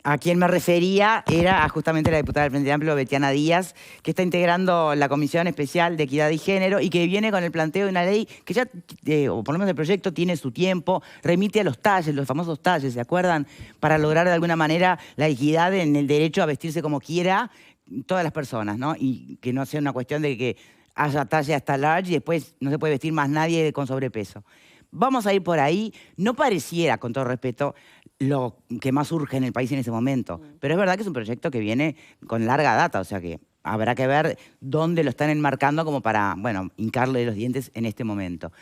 A quien me refería era justamente la diputada del Frente Amplio, Betiana Díaz, que está integrando la Comisión Especial de Equidad y Género y que viene con el planteo de una ley que ya, o por lo menos el proyecto, tiene su tiempo, remite a los talles, los famosos talles, ¿se acuerdan? Para lograr de alguna manera la equidad en el derecho a vestirse como quiera todas las personas, ¿no? Y que no sea una cuestión de que haya talle hasta large y después no se puede vestir más nadie con sobrepeso. Vamos a ir por ahí. No pareciera, con todo respeto, lo que más urge en el país en ese momento. Pero es verdad que es un proyecto que viene con larga data, o sea que habrá que ver dónde lo están enmarcando como para, bueno, hincarle los dientes en este momento.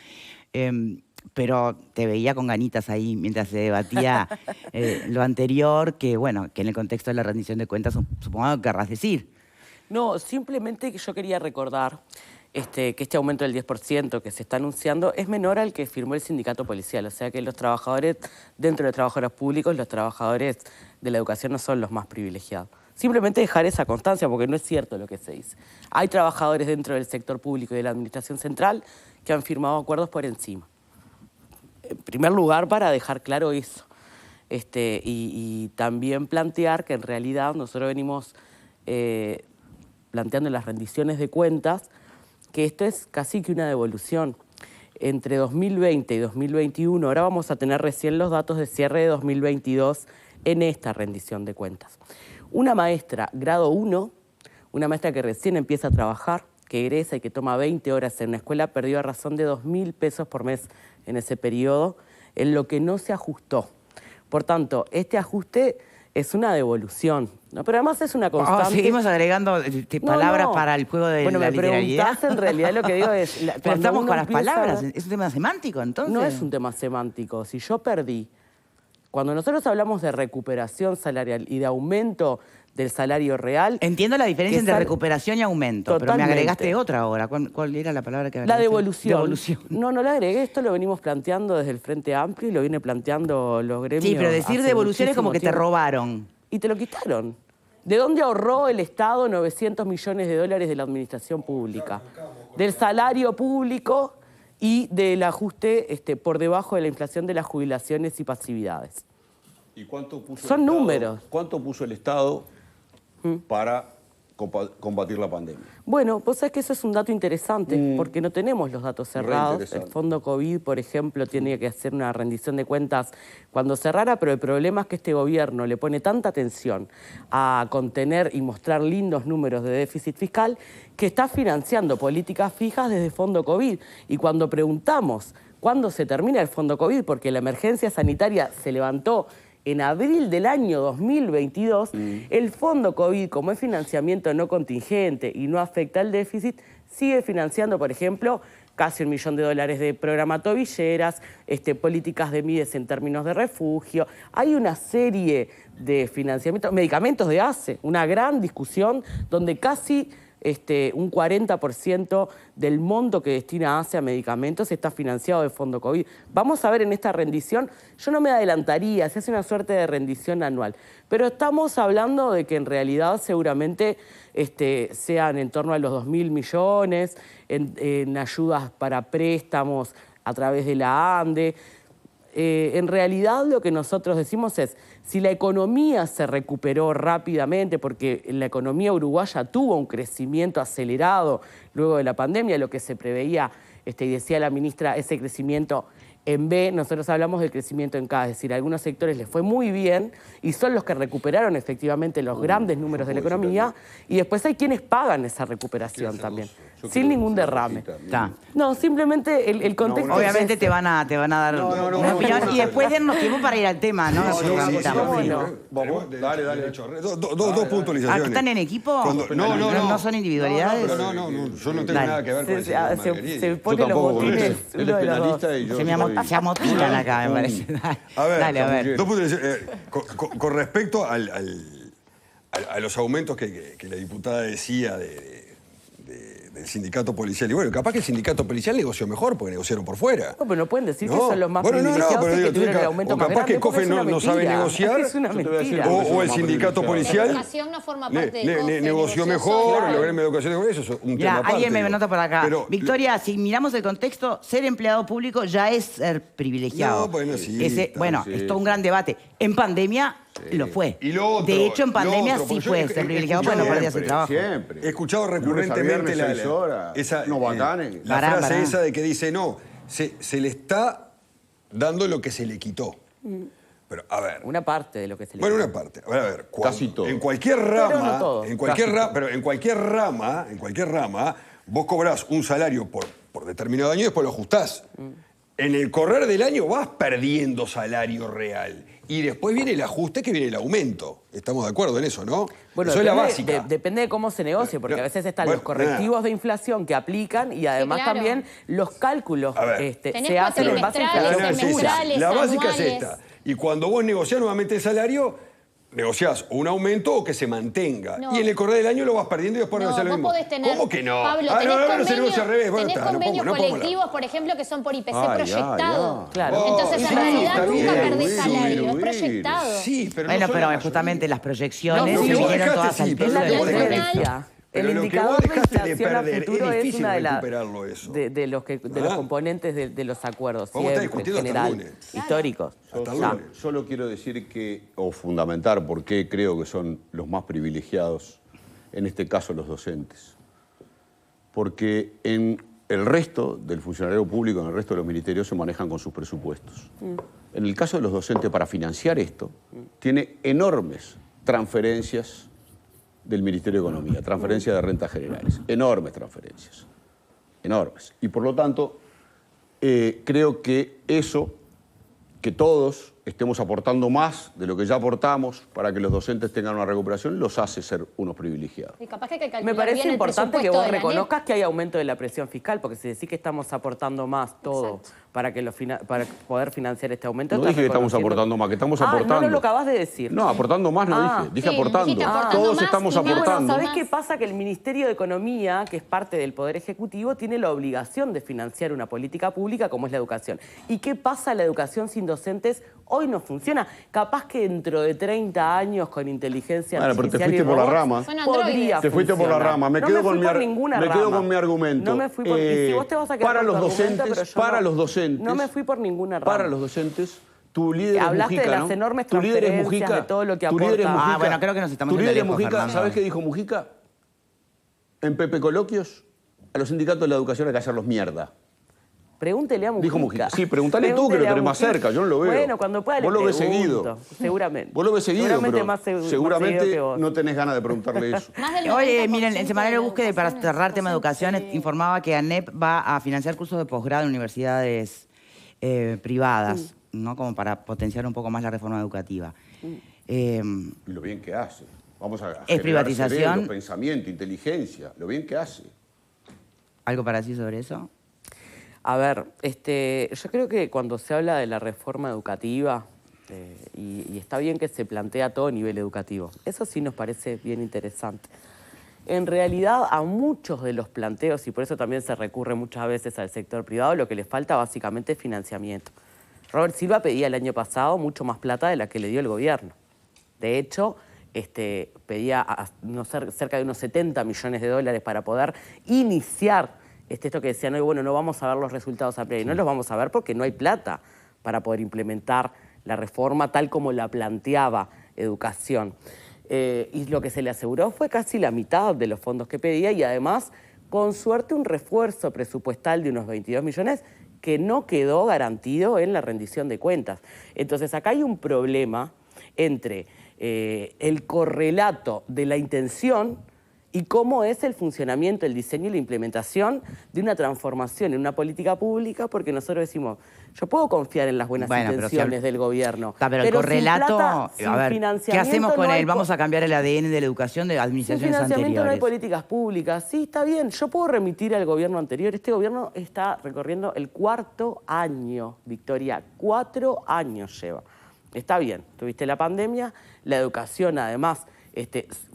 Pero te veía con ganitas ahí mientras se debatía lo anterior, que bueno, que en el contexto de la rendición de cuentas supongo que querrás decir. No, simplemente que yo quería recordar que este aumento del 10% que se está anunciando es menor al que firmó el sindicato policial. O sea que los trabajadores, dentro de los trabajadores públicos, los trabajadores de la educación no son los más privilegiados. Simplemente dejar esa constancia, porque no es cierto lo que se dice. Hay trabajadores dentro del sector público y de la administración central que han firmado acuerdos por encima. En primer lugar, para dejar claro eso. Y también plantear que en realidad nosotros venimos planteando en las rendiciones de cuentas que esto es casi que una devolución. Entre 2020 y 2021, ahora vamos a tener recién los datos de cierre de 2022 en esta rendición de cuentas. Una maestra grado 1, una maestra que recién empieza a trabajar, que egresa y que toma 20 horas en una escuela, perdió a razón de 2.000 pesos por mes en ese periodo, en lo que no se ajustó. Por tanto, este ajuste es una devolución, ¿no? Pero además es una constante. Seguimos agregando palabras para el juego de la literalidad. Preguntás, en realidad lo que digo es... Pero estamos con las palabras, ¿es un tema semántico entonces? No es un tema semántico. Si yo perdí, cuando nosotros hablamos de recuperación salarial y de aumento del salario real... Entiendo la diferencia entre recuperación y aumento, totalmente. Pero me agregaste otra ahora. ¿Cuál era la palabra que agregaste? La devolución. No la agregué. Esto lo venimos planteando desde el Frente Amplio y lo viene planteando los gremios. Sí, pero decir devolución es como que te robaron. Y te lo quitaron. ¿De dónde ahorró el Estado 900 millones de dólares de la administración pública? Del salario público y del ajuste por debajo de la inflación de las jubilaciones y pasividades. ¿Y cuánto puso Son el Estado, números. ¿Cuánto puso el Estado para combatir la pandemia? Bueno, vos sabés que eso es un dato interesante, porque no tenemos los datos cerrados. El Fondo COVID, por ejemplo, tiene que hacer una rendición de cuentas cuando cerrara, pero el problema es que este gobierno le pone tanta atención a contener y mostrar lindos números de déficit fiscal que está financiando políticas fijas desde Fondo COVID. Y cuando preguntamos cuándo se termina el Fondo COVID, porque la emergencia sanitaria se levantó en abril del año 2022, el Fondo COVID, como es financiamiento no contingente y no afecta al déficit, sigue financiando, por ejemplo, casi $1 millón de programa tobilleras, políticas de Mides en términos de refugio. Hay una serie de financiamientos, medicamentos de ACE, una gran discusión donde casi un 40% del monto que destina ACE a medicamentos está financiado de Fondo COVID. Vamos a ver en esta rendición, yo no me adelantaría, se hace una suerte de rendición anual, pero estamos hablando de que en realidad seguramente sean en torno a los 2.000 millones en ayudas para préstamos a través de la ANDE. En realidad lo que nosotros decimos es, si la economía se recuperó rápidamente, porque la economía uruguaya tuvo un crecimiento acelerado luego de la pandemia, lo que se preveía, y decía la ministra, ese crecimiento en B, nosotros hablamos del crecimiento en K, es decir, a algunos sectores les fue muy bien y son los que recuperaron efectivamente los grandes números de la economía, y después hay quienes pagan esa recuperación también, sin ningún derrame. No, simplemente el contexto... Obviamente te van a dar una opinión y después dennos tiempo para ir al tema, ¿no? Dale. Dos puntualizaciones. ¿Están en equipo? ¿No son individualidades? No, yo no tengo nada que ver con eso. Se pone los botines. Él es penalista y yo se amotinan acá, me parece. Dale, a ver. Dos puntos. Con respecto a los aumentos que la diputada decía del sindicato policial. Y bueno, capaz que el sindicato policial negoció mejor porque negociaron por fuera. No, pero no pueden decir que son los más privilegiados que tuvieron el aumento más grande. O capaz que COFE no sabe negociar. Es una mentira. O el sindicato policial negoció mejor, el gremio de educación. Eso es un tema aparte. Alguien me nota por acá. Victoria, si miramos el contexto, ser empleado público ya es ser privilegiado. No, bueno, sí. Bueno, es todo un gran debate. En pandemia Lo fue. Y lo otro, de hecho, en pandemia otro, sí yo fue he ser privilegiado porque no perdías el trabajo. Siempre. He escuchado recurrentemente la frase esa de que dice, no, se le está dando lo que se le quitó. Pero, a ver. Una parte de lo que se le Bueno, una parte. A ver, casi todo. En cualquier rama, pero no todo. Pero en cualquier rama, vos cobrás un salario por determinado año y después lo ajustás. En el correr del año vas perdiendo salario real. Y después viene el ajuste, que viene el aumento. Estamos de acuerdo en eso, ¿no? Bueno, eso es la básica. Depende de cómo se negocie, porque a veces están los correctivos de inflación que aplican y además también los cálculos se hacen en base a inflación. La básica es esta. Y cuando vos negociás nuevamente el salario, negociás un aumento o que se mantenga. No. Y en el correr del año lo vas perdiendo y después negociás lo mismo. ¿Cómo que no? Pablo, no se negocia al revés. tenés convenios colectivos, por ejemplo, que son por IPC proyectado. Claro. Entonces, en realidad, nunca perdés salario, es proyectado. Sí, pero bueno, pero justamente las proyecciones se vinieron todas al peso de la diferencia. El indicador de inflación a futuro es una de los componentes de los acuerdos siempre, en general, históricos. Solo quiero decir o fundamentar por qué creo que son los más privilegiados, en este caso los docentes. Porque en el resto del funcionario público, en el resto de los ministerios, se manejan con sus presupuestos. En el caso de los docentes, para financiar esto, tiene enormes transferencias del Ministerio de Economía, transferencias de rentas generales, enormes transferencias, enormes. Y por lo tanto, creo que eso, que todos estemos aportando más de lo que ya aportamos para que los docentes tengan una recuperación, los hace ser unos privilegiados. Y capaz que hay que calcular Me parece bien importante que vos reconozcas que hay aumento de la presión fiscal, porque si decís que estamos aportando más todo para poder financiar este aumento... No dije que estamos aportando más, que estamos aportando. No lo acabas de decir. No, aportando más no dije. Dije aportando. Todos más, estamos y bueno, aportando. ¿Sabés qué pasa? Que el Ministerio de Economía, que es parte del Poder Ejecutivo, tiene la obligación de financiar una política pública como es la educación. ¿Y qué pasa? La educación sin docentes hoy no funciona. Capaz que dentro de 30 años con inteligencia artificial pero te fuiste por la rama. Te fuiste por la rama. Me quedo con mi argumento. No me fui por... Y si vos te vas a quedar para los docentes, no me fui por ninguna rama. Para los docentes, tu líder Hablaste es Mujica, de las enormes transferencias, de todo lo que aporta. Tu líder es Mujica. bueno, creo que nos estamos Tu líder es lejos, Mujica. Fernando. ¿Sabés qué dijo Mujica? En Pepe Coloquios, a los sindicatos de la educación hay que hacerlos mierda. Pregúntele a Mujica. Dijo Mujica. Sí, preguntale tú, que lo tenés más cerca, yo no lo veo. Bueno, cuando pueda Vos le lo ves pregunto, seguido. Seguramente. Vos lo ves seguido, seguramente pero más seguramente seguido que vos. no tenés ganas de preguntarle eso. Oye, miren, el semanario Búsqueda, para cerrar tema educación, informaba que ANEP va a financiar cursos de posgrado en universidades privadas, ¿no? Como para potenciar un poco más la reforma educativa. Y lo bien que hace. Vamos a ¿Es privatización? Cerebro, pensamiento, inteligencia, lo bien que hace. ¿Algo para decir sobre eso? A ver, yo creo que cuando se habla de la reforma educativa, y está bien que se plantea a todo nivel educativo, eso sí nos parece bien interesante. En realidad, a muchos de los planteos, y por eso también se recurre muchas veces al sector privado, lo que les falta básicamente es financiamiento. Robert Silva pedía el año pasado mucho más plata de la que le dio el gobierno. De hecho, pedía cerca de unos 70 millones de dólares para poder iniciar esto que decían hoy, bueno, no vamos a ver los resultados a priori. No los vamos a ver porque no hay plata para poder implementar la reforma tal como la planteaba Educación. Y lo que se le aseguró fue casi la mitad de los fondos que pedía y además, con suerte, un refuerzo presupuestal de unos 22 millones que no quedó garantido en la rendición de cuentas. Entonces, acá hay un problema entre el correlato de la intención y cómo es el funcionamiento, el diseño y la implementación de una transformación en una política pública, porque nosotros decimos, yo puedo confiar en las buenas intenciones del gobierno. Pero el correlato, a ver, ¿qué hacemos con él? Vamos a cambiar el ADN de la educación de administraciones anteriores. Sin financiamiento no hay políticas públicas. Sí, está bien, yo puedo remitir al gobierno anterior. Este gobierno está recorriendo el 4º año, Victoria, 4 años lleva. Está bien, tuviste la pandemia, la educación además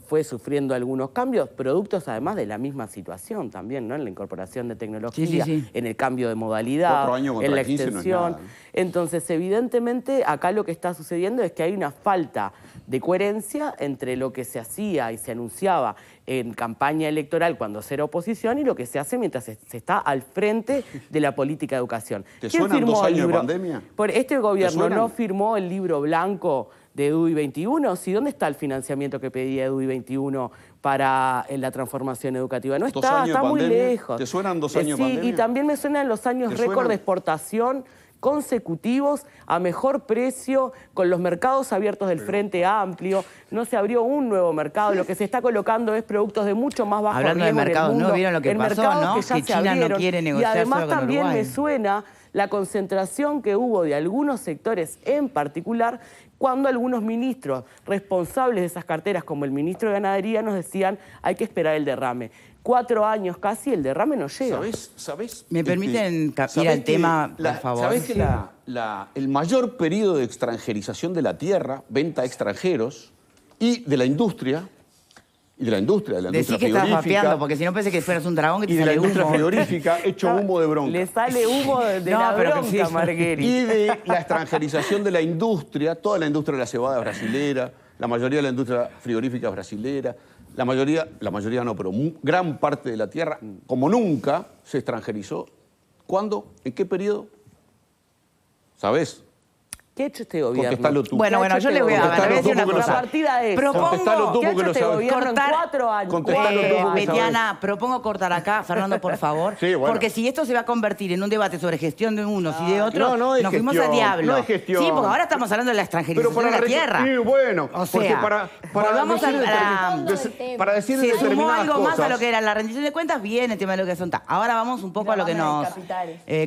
fue sufriendo algunos cambios, productos además de la misma situación también, ¿no? En la incorporación de tecnología, en el cambio de modalidad, en la extensión. No es nada. Entonces, evidentemente, acá lo que está sucediendo es que hay una falta de coherencia entre lo que se hacía y se anunciaba en campaña electoral cuando se era oposición y lo que se hace mientras se está al frente de la política de educación. ¿Te suenan 2 años de pandemia? Este gobierno no firmó el libro blanco de EDUI 21? ¿Sí? ¿Dónde está el financiamiento que pedía EDUI 21 para la transformación educativa? No está, está muy lejos. ¿Te suenan 2 años de pandemia? Sí, y también me suenan los años récord de exportación consecutivos a mejor precio, con los mercados abiertos del Frente Amplio. No se abrió un nuevo mercado. Lo que se está colocando es productos de mucho más bajo riesgo. Hablando de mercados, ¿no? ¿Vieron lo que pasó, no? Que China no quiere negociar. Y además solo con también Uruguay. me suena la concentración que hubo de algunos sectores en particular cuando algunos ministros responsables de esas carteras, como el ministro de Ganadería, nos decían hay que esperar el derrame. 4 años casi, el derrame no llega. ¿Sabés? ¿Me permiten ir al tema, por favor? ¿Sabés que el mayor periodo de extranjerización de la tierra, venta a extranjeros y de la industria, Decí que estás vapeando, porque si no pensé que fueras un dragón que te y de la sale industria humo. frigorífica, hecho humo de bronca. Le sale humo de la bronca, Marguerite. Y de la extranjerización de la industria, toda la industria de la cebada brasilera, la mayoría de la industria frigorífica brasilera, la mayoría no, pero gran parte de la tierra, como nunca, se extranjerizó. ¿Cuándo? ¿En qué periodo? ¿Sabés? ¿Qué ha hecho este gobierno? Contestalo tú. Bueno, yo le voy a decir una cosa. La partida es, Contestalo tú ¿qué ha porque hecho lo este sabes. gobierno en 4 años? Contestalo tú porque lo sabes. Betiana, propongo cortar acá. Fernando, por favor. Sí, bueno. Porque si esto se va a convertir en un debate sobre gestión de unos y de otros, no es nos fuimos gestión, al diablo. no es gestión. Sí, porque ahora estamos hablando de la extranjerización de la tierra. Sí, bueno, O porque sea, para volvamos decir se sumó determinadas algo más a cosas. lo que era la rendición de cuentas, bien el tema de lo que son. Ahora vamos un poco a lo que nos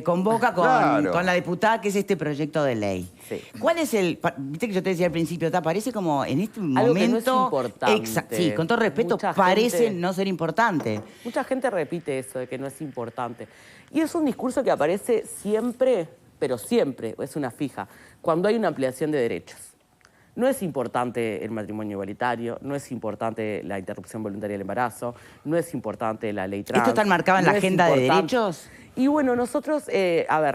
convoca con la diputada, que es este proyecto de ley. Sí. ¿Cuál es el...? Viste que yo te decía al principio, ¿te parece como en este Algo que no es momento... importante. Sí, con todo respeto, Mucha parece gente- no ser importante. Mucha gente repite eso de que no es importante. Y es un discurso que aparece siempre, pero siempre, es una fija, cuando hay una ampliación de derechos. No es importante el matrimonio igualitario, no es importante la interrupción voluntaria del embarazo, no es importante la ley trans. ¿Esto está enmarcado en la no es agenda de importante. derechos? Y bueno, nosotros,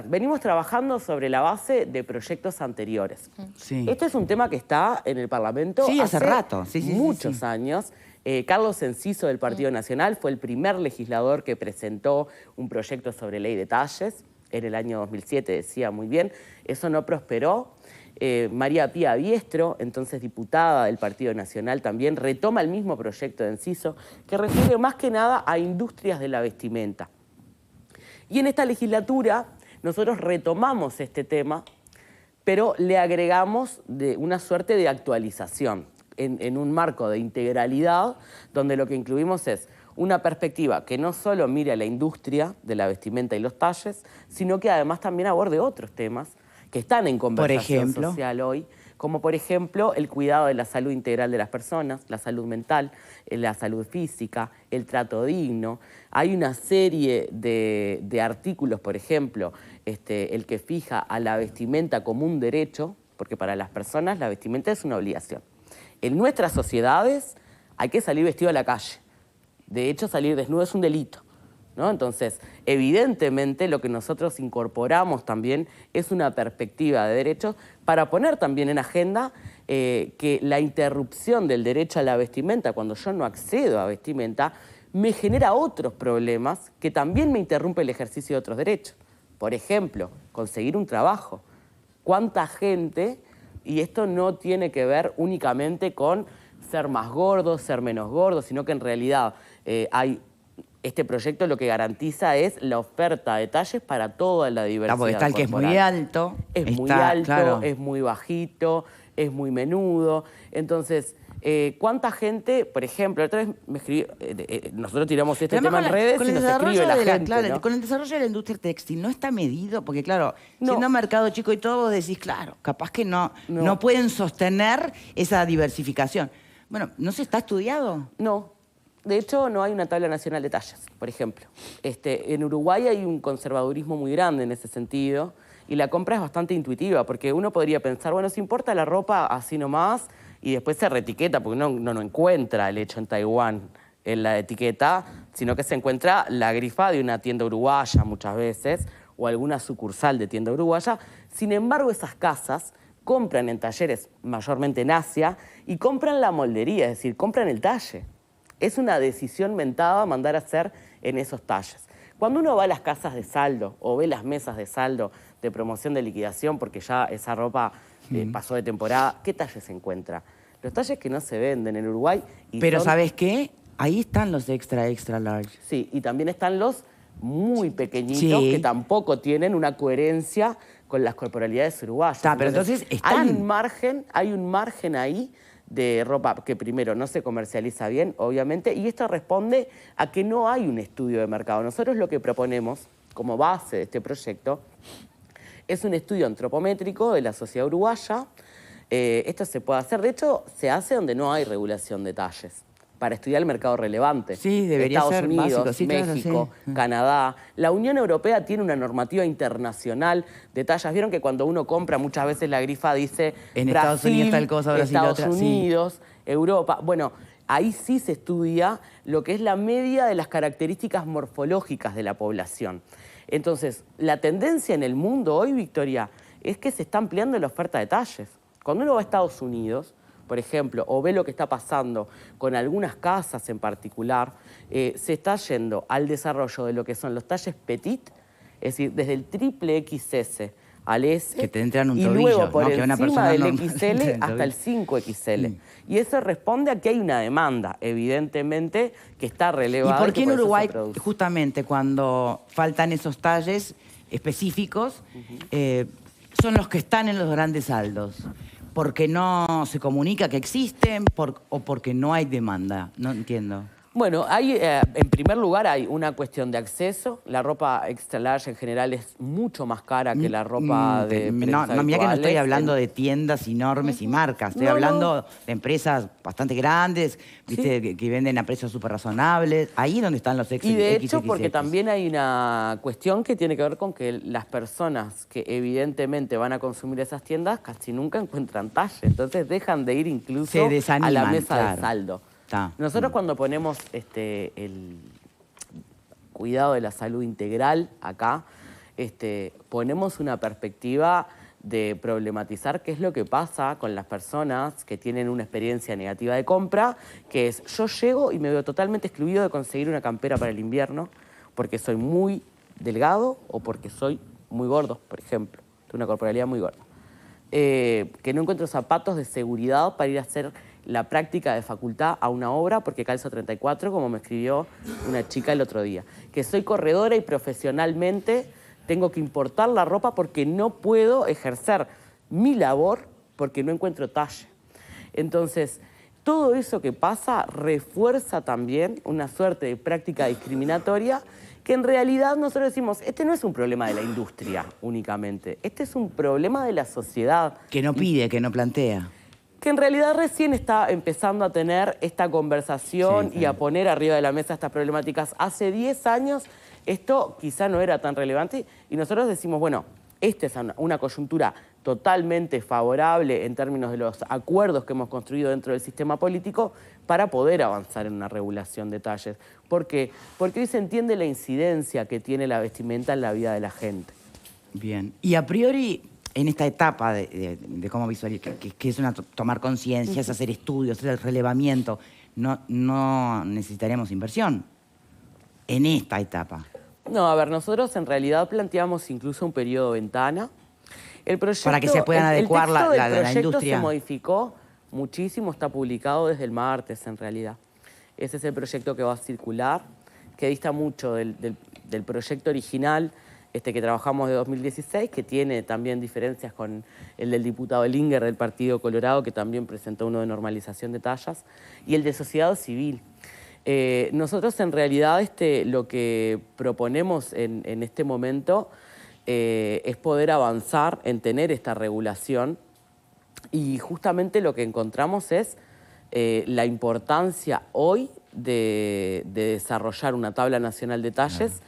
venimos trabajando sobre la base de proyectos anteriores. Sí. Este es un tema que está en el Parlamento Sí, hace rato. Sí, muchos sí. años. Carlos Enciso del Partido Nacional fue el primer legislador que presentó un proyecto sobre ley de talles. En el año 2007, decía muy bien. Eso no prosperó. María Pía Biestro, entonces diputada del Partido Nacional, también retoma el mismo proyecto de Enciso, que refiere más que nada a industrias de la vestimenta. Y en esta legislatura nosotros retomamos este tema, pero le agregamos una suerte de actualización en un marco de integralidad, donde lo que incluimos es una perspectiva que no solo mire a la industria de la vestimenta y los talles, sino que además también aborde otros temas que están en conversación social hoy, como por ejemplo el cuidado de la salud integral de las personas, la salud mental, la salud física, el trato digno. Hay una serie de artículos, por ejemplo, el que fija a la vestimenta como un derecho, porque para las personas la vestimenta es una obligación. En nuestras sociedades hay que salir vestido a la calle. De hecho, salir desnudo es un delito, ¿no? Entonces, evidentemente, lo que nosotros incorporamos también es una perspectiva de derechos para poner también en agenda que la interrupción del derecho a la vestimenta, cuando yo no accedo a vestimenta, me genera otros problemas que también me interrumpe el ejercicio de otros derechos. Por ejemplo, conseguir un trabajo. ¿Cuánta gente? Y esto no tiene que ver únicamente con ser más gordo, ser menos gordo, sino que en realidad este proyecto lo que garantiza es la oferta de talles para toda la diversidad Porque está el que es muy alto. Es muy alto, es muy bajito, es muy menudo. Entonces, ¿cuánta gente, por ejemplo, otra vez me escribió, nosotros tiramos este tema en redes y nos escribe la gente, ¿no? Con el desarrollo de la industria textil, ¿no está medido? Porque claro, No. siendo un mercado chico y todo, vos decís, claro, capaz que no pueden sostener esa diversificación. Bueno, ¿no se está estudiado? No. De hecho, no hay una tabla nacional de tallas, por ejemplo. En Uruguay hay un conservadurismo muy grande en ese sentido y la compra es bastante intuitiva, porque uno podría pensar, bueno, si importa la ropa así nomás y después se reetiqueta, porque uno no encuentra el hecho en Taiwán en la etiqueta, sino que se encuentra la grifa de una tienda uruguaya muchas veces o alguna sucursal de tienda uruguaya. Sin embargo, esas casas compran en talleres, mayormente en Asia, y compran la moldería, es decir, compran el talle. Es una decisión mentada mandar a hacer en esos talles. Cuando uno va a las casas de saldo o ve las mesas de saldo de promoción de liquidación, porque ya esa ropa pasó de temporada, ¿qué talles se encuentra? Los talles que no se venden en Uruguay. Pero ¿sabes qué? Ahí están los extra large. Sí, y también están los muy pequeñitos que tampoco tienen una coherencia con las corporalidades uruguayas. Pero entonces están... Hay un margen ahí de ropa que primero no se comercializa bien, obviamente, y esto responde a que no hay un estudio de mercado. Nosotros lo que proponemos como base de este proyecto es un estudio antropométrico de la sociedad uruguaya. Esto se puede hacer, de hecho, se hace donde no hay regulación de talles, para estudiar el mercado relevante. Sí, debería Estados ser Unidos, básico, sí, México, claro, sí. Canadá. La Unión Europea tiene una normativa internacional de tallas. Vieron que cuando uno compra muchas veces la grifa dice en Brasil, Estados Unidos tal cosa, Brasil Estados otra. Unidos, Europa. Bueno, ahí sí se estudia lo que es la media de las características morfológicas de la población. Entonces, la tendencia en el mundo hoy, Victoria, es que se está ampliando la oferta de talles. Cuando uno va a Estados Unidos, por ejemplo, o ve lo que está pasando con algunas casas en particular, se está yendo al desarrollo de lo que son los talles petit, es decir, desde el triple XS al S, que te entran un y tobillo, luego por ¿no? Que una encima persona del normal XL hasta el 5XL. Y eso responde a que hay una demanda, evidentemente, que está relevada. ¿Y por qué en Uruguay, justamente cuando faltan esos talles específicos, son los que están en los grandes saldos? ¿Porque no se comunica que existen o porque no hay demanda? No entiendo. Bueno, en primer lugar hay una cuestión de acceso. La ropa extra large en general es mucho más cara que la ropa de No, mira que no estoy hablando de tiendas enormes y marcas. Estoy hablando de empresas bastante grandes, ¿viste? Que venden a precios súper razonables. Ahí donde están los XXX. Y de hecho, porque también hay una cuestión que tiene que ver con que las personas que evidentemente van a consumir esas tiendas casi nunca encuentran talle. Entonces dejan de ir incluso a la mesa de saldo. Nosotros cuando ponemos el cuidado de la salud integral acá, ponemos una perspectiva de problematizar qué es lo que pasa con las personas que tienen una experiencia negativa de compra, que es yo llego y me veo totalmente excluido de conseguir una campera para el invierno porque soy muy delgado o porque soy muy gordo, por ejemplo, de una corporalidad muy gorda. Que no encuentro zapatos de seguridad para ir a hacer la práctica de facultad a una obra porque calzo 34, como me escribió una chica el otro día. Que soy corredora y profesionalmente tengo que importar la ropa porque no puedo ejercer mi labor porque no encuentro talle. Entonces, todo eso que pasa refuerza también una suerte de práctica discriminatoria que en realidad nosotros decimos, este no es un problema de la industria únicamente, este es un problema de la sociedad. Que no pide, que no plantea. Que en realidad recién está empezando a tener esta conversación y a poner arriba de la mesa estas problemáticas. Hace 10 años esto quizá no era tan relevante y nosotros decimos, bueno, esta es una coyuntura totalmente favorable en términos de los acuerdos que hemos construido dentro del sistema político para poder avanzar en una regulación de talles. ¿Por qué? Porque hoy se entiende la incidencia que tiene la vestimenta en la vida de la gente. Bien. Y a priori, en esta etapa de cómo visualizar, que es tomar conciencia, es hacer estudios, hacer el relevamiento, no necesitaremos inversión en esta etapa. No, a ver, nosotros en realidad planteamos incluso un periodo ventana. El proyecto, para que se puedan adecuar la industria. El proyecto se modificó muchísimo, está publicado desde el martes en realidad. Ese es el proyecto que va a circular, que dista mucho del proyecto original que trabajamos de 2016, que tiene también diferencias con el del diputado Linger del Partido Colorado, que también presentó uno de normalización de tallas, y el de sociedad civil. Nosotros en realidad lo que proponemos en este momento es poder avanzar en tener esta regulación y justamente lo que encontramos es la importancia hoy de desarrollar una tabla nacional de talles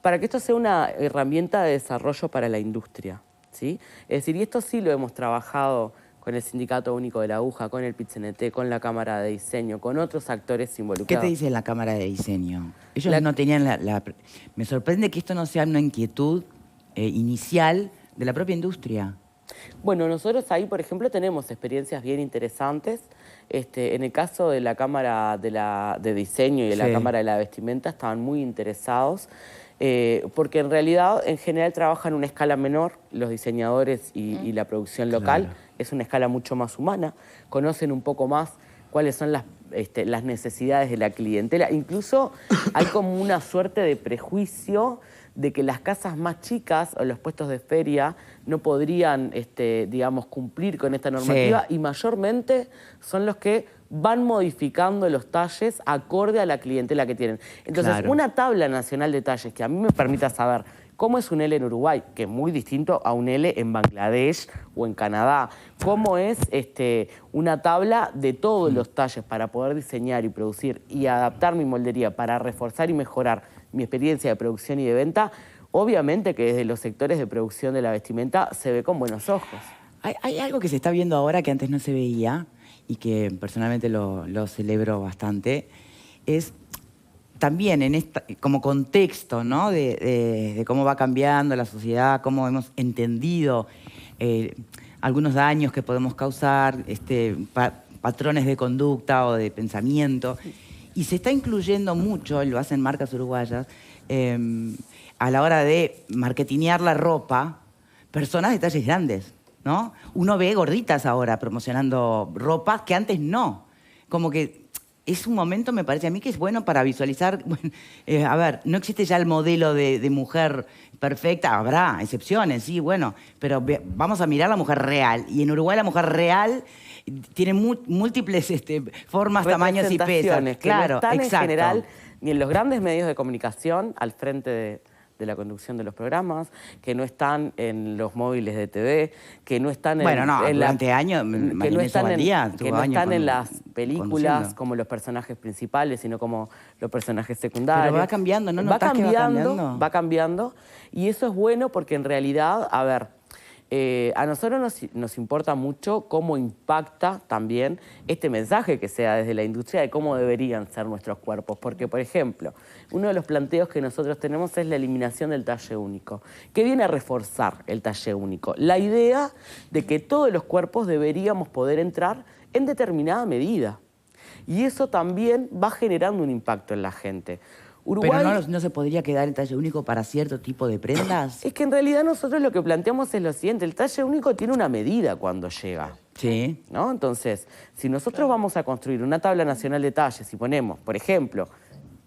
para que esto sea una herramienta de desarrollo para la industria, ¿sí? Es decir, y esto sí lo hemos trabajado con el Sindicato Único de la Aguja, con el PIT-CNT, con la Cámara de Diseño, con otros actores involucrados. ¿Qué te dice la Cámara de Diseño? Ellos no tenían Me sorprende que esto no sea una inquietud inicial de la propia industria. Bueno, nosotros ahí, por ejemplo, tenemos experiencias bien interesantes. En el caso de la Cámara de Diseño y de la Cámara de la Vestimenta estaban muy interesados Porque en realidad, en general, trabajan en una escala menor, los diseñadores y la producción local. Claro. Es una escala mucho más humana, conocen un poco más cuáles son las necesidades de la clientela. Incluso hay como una suerte de prejuicio de que las casas más chicas o los puestos de feria no podrían, digamos, cumplir con esta normativa, sí. Y mayormente son los que van modificando los talles acorde a la clientela que tienen. Entonces, claro. Una tabla nacional de talles que a mí me permita saber cómo es un L en Uruguay, que es muy distinto a un L en Bangladesh o en Canadá. Cómo es una tabla de todos los talles para poder diseñar y producir y adaptar mi moldería para reforzar y mejorar mi experiencia de producción y de venta. Obviamente que desde los sectores de producción de la vestimenta se ve con buenos ojos. Hay algo que se está viendo ahora que antes no se veía y que personalmente lo celebro bastante, es también en como contexto, ¿no? de cómo va cambiando la sociedad, cómo hemos entendido algunos daños que podemos causar, patrones de conducta o de pensamiento. Y se está incluyendo mucho, lo hacen marcas uruguayas, a la hora de marketinear la ropa, personas de talles grandes, ¿no? Uno ve gorditas ahora promocionando ropa que antes no. Como que es un momento, me parece a mí, que es bueno para visualizar. Bueno, a ver, no existe ya el modelo de mujer perfecta. Habrá excepciones, sí, bueno. Pero vamos a mirar la mujer real. Y en Uruguay la mujer real tiene múltiples formas, tamaños y pesos. Claro, no están exacto. En general ni en los grandes medios de comunicación al frente de la conducción de los programas, que no están en los móviles de TV, que no están en... Bueno, no, durante años, que no están en las películas como los personajes principales, sino como los personajes secundarios. Pero va cambiando, ¿no? ¿Notás que va cambiando? Va cambiando, y eso es bueno porque en realidad, a ver, a nosotros nos importa mucho cómo impacta también este mensaje que sea desde la industria de cómo deberían ser nuestros cuerpos. Porque, por ejemplo, uno de los planteos que nosotros tenemos es la eliminación del talle único. ¿Qué viene a reforzar el talle único? La idea de que todos los cuerpos deberíamos poder entrar en determinada medida. Y eso también va generando un impacto en la gente. Uruguay, ¿pero no se podría quedar el talle único para cierto tipo de prendas? Es que en realidad nosotros lo que planteamos es lo siguiente: el talle único tiene una medida cuando llega. Sí. ¿No? Entonces, si nosotros vamos a construir una tabla nacional de talles y ponemos, por ejemplo,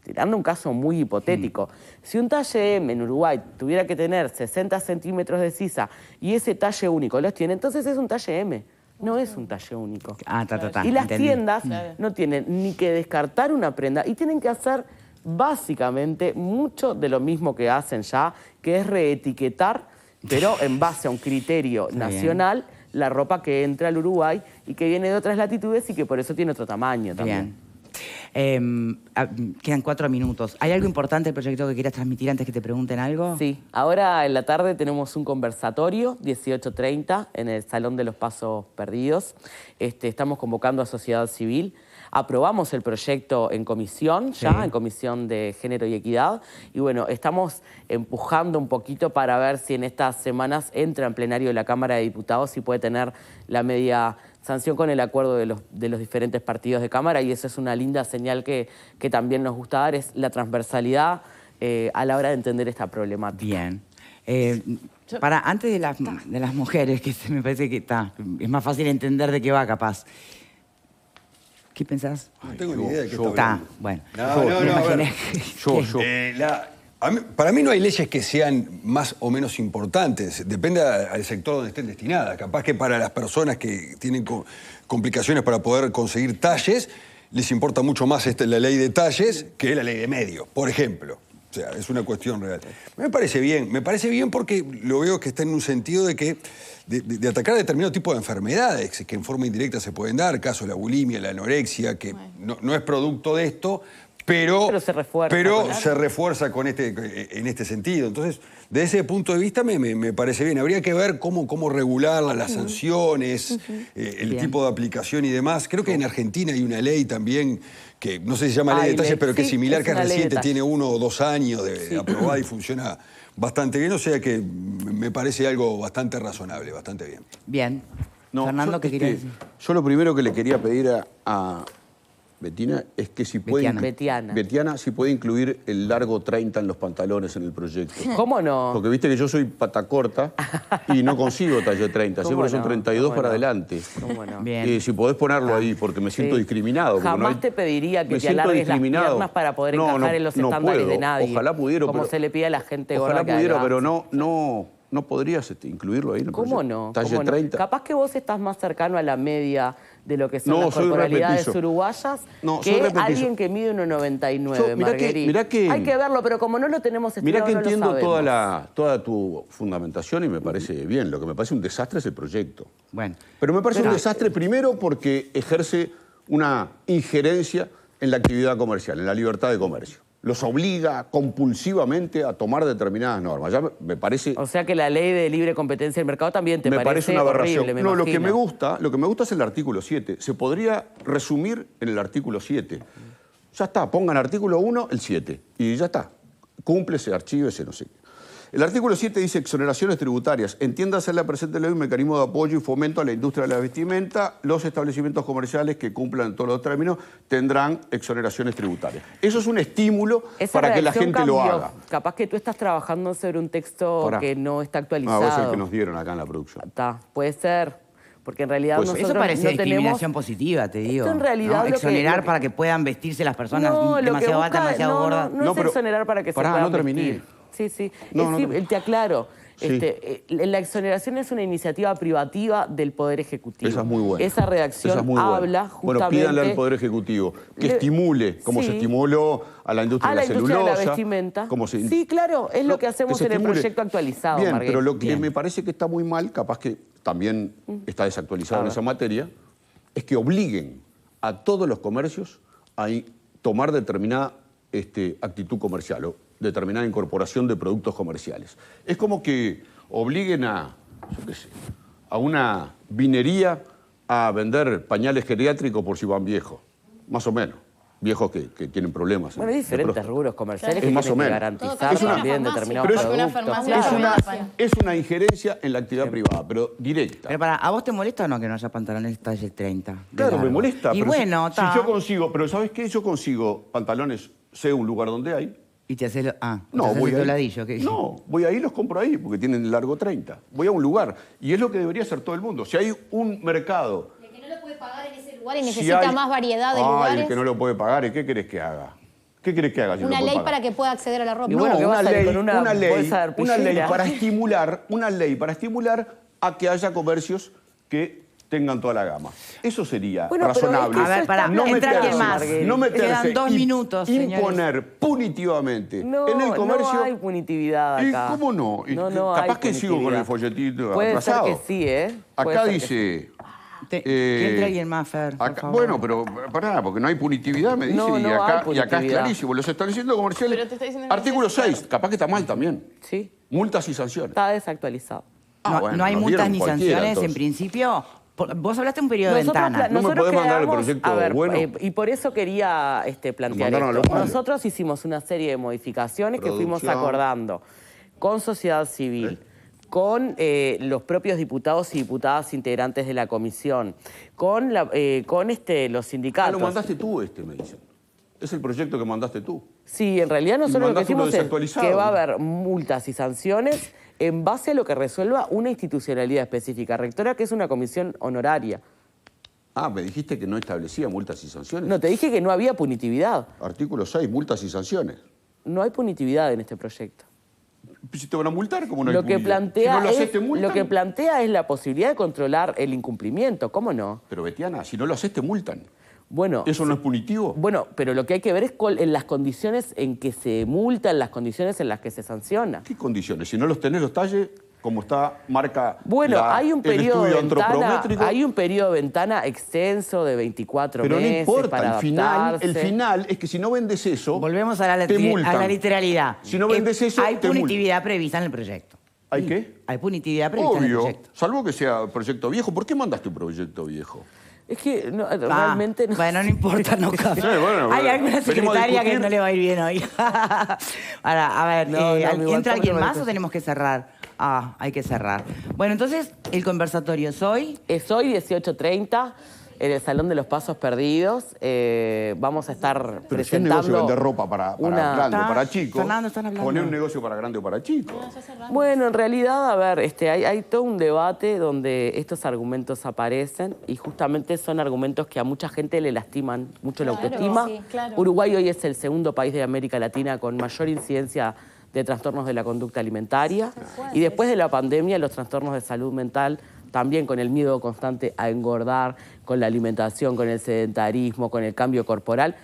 tirando un caso muy hipotético, si un talle M en Uruguay tuviera que tener 60 centímetros de sisa y ese talle único los tiene, entonces es un talle M. No es un talle único. Y las tiendas no tienen ni que descartar una prenda y tienen que hacer básicamente mucho de lo mismo que hacen ya, que es reetiquetar, pero en base a un criterio nacional, la ropa que entra al Uruguay y que viene de otras latitudes y que por eso tiene otro tamaño también. Quedan 4 minutos. ¿Hay algo importante del proyecto que quieras transmitir antes que te pregunten algo? Sí, ahora en la tarde tenemos un conversatorio, 18:30, en el Salón de los Pasos Perdidos. Estamos convocando a sociedad civil. Aprobamos el proyecto en comisión, en Comisión de Género y Equidad. Y bueno, estamos empujando un poquito para ver si en estas semanas entra en plenario de la Cámara de Diputados y puede tener la media sanción con el acuerdo de los diferentes partidos de Cámara. Y esa es una linda señal que también nos gusta dar, es la transversalidad a la hora de entender esta problemática. Bien. Antes de las mujeres, que me parece que es más fácil entender de qué va, capaz. ¿Qué pensás? No tengo ni idea de qué está hablando. Bueno. Para mí no hay leyes que sean más o menos importantes. Depende al sector donde estén destinadas. Capaz que para las personas que tienen complicaciones para poder conseguir talles, les importa mucho más la ley de talles que la ley de medios, por ejemplo. O sea, es una cuestión real. Me parece bien porque lo veo que está en un sentido de atacar determinado tipo de enfermedades que en forma indirecta se pueden dar, caso de la bulimia, la anorexia, que no es producto de esto, pero se refuerza en este sentido. Entonces, desde ese punto de vista me parece bien. Habría que ver cómo regularla, las sanciones, el tipo de aplicación y demás. Creo que en Argentina hay una ley también que no sé si se llama ley de talles, pero que es similar, que es reciente, tiene 1 o 2 años de aprobada y funciona bastante bien. O sea que me parece algo bastante razonable, bastante bien. Bien. Fernando, ¿qué querías decir? Yo lo primero que le quería pedir a Betina, es que si puede... Betiana, si puede incluir el largo 30 en los pantalones en el proyecto. ¿Cómo no? Porque viste que yo soy pata corta y no consigo talle 30, siempre son 32 para adelante. ¿Cómo no? Bien. Si podés ponerlo ahí, porque me siento discriminado. Jamás te pediría que te alargues las piernas para poder encajar en los estándares de nadie. Ojalá pudiera. Como se le pide a la gente gorda. Ojalá pudiera, pero no podrías incluirlo ahí en el ¿Cómo proyecto. no? Talle 30. Capaz que vos estás más cercano a la media de lo que son las corporalidades uruguayas que alguien que mide 1,99, Marguerite. Mirá que... Hay que verlo, pero como no lo tenemos estudiado, mirá que no lo entiendo sabemos. toda tu fundamentación y me parece bien. Lo que me parece un desastre es el proyecto. Bueno. Pero me parece un desastre primero porque ejerce una injerencia en la actividad comercial, en la libertad de comercio. Los obliga compulsivamente a tomar determinadas normas. Ya me parece... O sea que la ley de libre competencia del mercado también te parece una aberración. Horrible, no, lo que me gusta es el artículo 7. Se podría resumir en el artículo 7. Ya está, pongan artículo 1, el 7. Y ya está. Cúmplese, archívese, no sé qué. El artículo 7 dice exoneraciones tributarias. Entiéndase en la presente ley un mecanismo de apoyo y fomento a la industria de la vestimenta. Los establecimientos comerciales que cumplan todos los términos tendrán exoneraciones tributarias. Eso es un estímulo para que la gente lo haga. Capaz que tú estás trabajando sobre un texto que no está actualizado. Es el que nos dieron acá en la producción. Puede ser. Porque en realidad pues nosotros eso parece no discriminación positiva, te digo. Esto en realidad exonerar para que puedan vestirse las personas demasiado altas, demasiado gordas. No es exonerar para que se puedan vestir. Sí. Te aclaro. Sí. La exoneración es una iniciativa privativa del Poder Ejecutivo. Esa es muy buena. Esa redacción habla justamente... Bueno, pídanle al Poder Ejecutivo que estimule, como se estimuló a la industria de la celulosa. De la vestimenta. Sí, claro, es lo que hacemos en el proyecto actualizado, Bien, Marguerite. pero lo que me parece que está muy mal, capaz que también está desactualizado en esa materia, es que obliguen a todos los comercios a tomar determinada actitud comercial o determinada incorporación de productos comerciales. Es como que obliguen a una vinería a vender pañales geriátricos por si van viejos, más o menos. Viejos que tienen problemas. Bueno, hay diferentes rubros comerciales que más o tienen que menos. garantizar también determinados productos. Es una injerencia en la actividad privada, pero directa. Pero ¿a vos te molesta o no que no haya pantalones talle 30? Claro, me molesta. Y pero bueno, si yo consigo, pero ¿sabes qué? Yo consigo pantalones, sé un lugar donde hay. Y te haces voy ahí. ladillo. No, voy ahí y los compro ahí, porque tienen largo 30. Voy a un lugar. Y es lo que debería hacer todo el mundo. Si hay un mercado... El que no lo puede pagar en ese lugar y necesita más variedad de lugares... el que no lo puede pagar, ¿y qué querés que haga? ¿Qué querés que haga? Una ley para que pueda acceder a la ropa. Bueno, una ley para estimular a que haya comercios que tengan toda la gama. Eso sería Bueno, razonable. A ver, para entrar alguien más. No meterse Quedan 2 minutos, imponer punitivamente en el comercio. No hay punitividad acá. ¿Y cómo no? Capaz que sigo con el folletito atrasado. Puede ser que sí, ¿eh? Acá dice... Que entre alguien más, Fer, por favor. Bueno, pero pará, porque no hay punitividad, me dicen, y acá es clarísimo. Los establecimientos comerciales... Pero te está diciendo que artículo 6, capaz que está mal también. Sí. Multas y sanciones. Está desactualizado. No hay multas ni sanciones, en principio. Vos hablaste de un periodo de ventana. ¿No me podés mandar el proyecto bueno? Y por eso quería plantear esto. Nosotros hicimos una serie de modificaciones que fuimos acordando con sociedad civil, con los propios diputados y diputadas integrantes de la comisión, con los sindicatos. Lo mandaste tú me dicen. Es el proyecto que mandaste tú. Sí, en realidad nosotros lo que decimos es que va a haber multas y sanciones en base a lo que resuelva una institucionalidad específica rectora, que es una comisión honoraria. Me dijiste que no establecía multas y sanciones. No, te dije que no había punitividad. Artículo 6, multas y sanciones. No hay punitividad en este proyecto. Si te van a multar, ¿cómo no hay Lo que punitividad? lo que plantea es la posibilidad de controlar el incumplimiento, ¿cómo no? Pero, Betiana, si no lo haces, te multan. Bueno, ¿eso no es punitivo? Bueno, pero lo que hay que ver es en las condiciones en que se multa, en las condiciones en las que se sanciona. ¿Qué condiciones? Si no los tenés, los talles, como está, marca hay un periodo el estudio antropométrico. Hay un periodo de ventana extenso de 24 meses. Pero no importa, para el final es que si no vendes eso, volvemos a la literalidad. Si no vendes eso, hay punitividad prevista en el proyecto. ¿Hay qué? Hay punitividad prevista en el proyecto. Salvo que sea proyecto viejo. ¿Por qué mandaste un proyecto viejo? Es que realmente no. Bueno, no importa, no cabe. Hay alguna secretaria que no le va a ir bien hoy. Ahora, a ver, ¿entra alguien más o tenemos que cerrar? Hay que cerrar. Bueno, entonces, el conversatorio es hoy. Es hoy, 18:30. en el Salón de los Pasos Perdidos. Vamos a estar Pero presentando... si es negocio vender ropa para grande o para chico, Fernando, están hablando. poner un negocio para grande o para chico. Bueno, en realidad, a ver, hay todo un debate donde estos argumentos aparecen y justamente son argumentos que a mucha gente le lastiman mucho la autoestima. Sí, claro. Uruguay hoy es el segundo país de América Latina con mayor incidencia de trastornos de la conducta alimentaria. Y después de la pandemia, los trastornos de salud mental, también con el miedo constante a engordar, con la alimentación, con el sedentarismo, con el cambio corporal,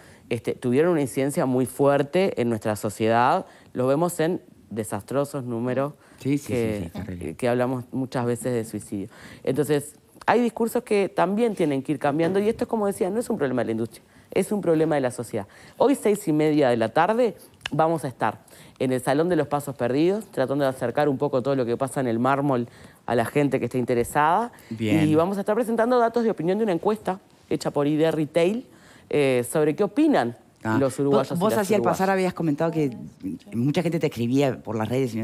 tuvieron una incidencia muy fuerte en nuestra sociedad. Lo vemos en desastrosos números que hablamos muchas veces de suicidio. Entonces, hay discursos que también tienen que ir cambiando y esto, como decía, no es un problema de la industria, es un problema de la sociedad. Hoy, 6:30 de la tarde, vamos a estar en el Salón de los Pasos Perdidos, tratando de acercar un poco todo lo que pasa en el mármol a la gente que esté interesada. Bien. Y vamos a estar presentando datos de opinión de una encuesta hecha por ID Retail sobre qué opinan los uruguayos. Vos así al pasar habías comentado que mucha gente te escribía por las redes.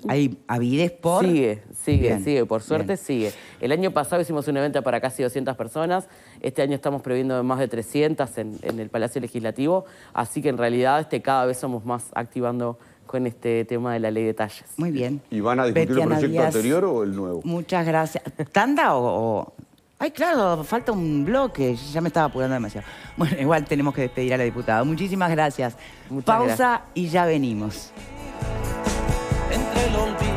¿Hay avidez por...? Sigue, por suerte sigue. El año pasado hicimos un evento para casi 200 personas. Este año estamos previendo más de 300 en el Palacio Legislativo. Así que en realidad cada vez somos más activando con este tema de la ley de talles. Muy bien. ¿Y van a discutir el proyecto anterior o el nuevo? Muchas gracias. ¿Tanda o...? Ay, claro, falta un bloque. Ya me estaba apurando demasiado. Bueno, igual tenemos que despedir a la diputada. Muchísimas gracias. Pausa y ya venimos. Entre el olvido